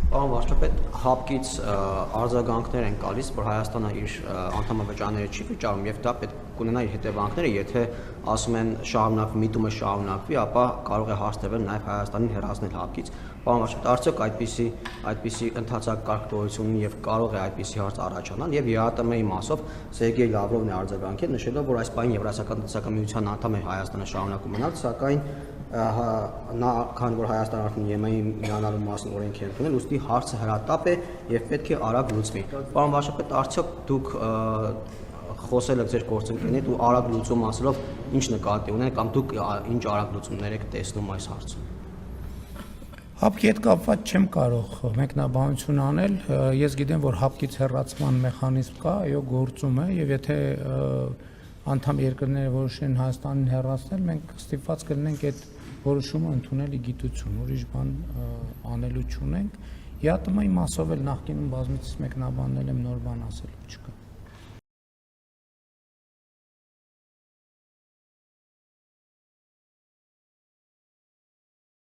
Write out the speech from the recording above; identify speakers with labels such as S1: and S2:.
S1: Պարոն վարչապետ, ՀԱՊԿ-ից արձագանքներ են գալիս, որ Հայաստանը իր անդամավճարները չի վճարում եւ դա պետք կունենա իր հետևանքները, եթե ասում են շարունակվի, միտումը շարունակվի, ապա կարող է հարց տվել նաեւ Հայաստանին հեռացնել ՀԱՊԿ-ից։ Պարոն վարչապետ, արդյոք այդպիսի ընթացակարգ գոյություն եւ կարող է այդպիսի հարց առաջանալ եւ ԵԱՏՄ-ի մասով Սերգեյ Լավրովն է արձագանքել, նշելով, որ այս պահին Եվրասիական տնտեսական միության անդամ է Հայաստանը շարունակում մնալ, սակայն նա քանի որ Հայաստանը արդեն ԵՄ-ի միանալու մասին օրենք է ընդունել, ուստի հարցը հրատապ է եւ պետք է արագ լուծվի։ Պարոն վարչապետ, արդյոք դուք խոսել եք ձեր գործընկերներից ու արագ լուծում ասելով ինչ նկատի ունեն կամ դուք ինչ արագ լուծումներ եք տեսնում այս հարցում։
S2: ՀԱՊԿ-ի հետ կապված չեմ կարող մեկնաբանություն անել, ես գիտեմ, որ ՀԱՊԿ-ից հեռացման մեխանիզմ կա, այո, գործում է եւ եթե անդամ երկրները որոշեն Հայաստանին հեռացնել, մենք ստիպված կլինենք այդ որոշումը ընդունել ի գիտություն, ուրիշ բան անելու չունենք։ ԵԱՏՄ-ի մասով էլ նախկինում բազմիցս մեկնաբանել եմ, նոր բան ասելու չկա։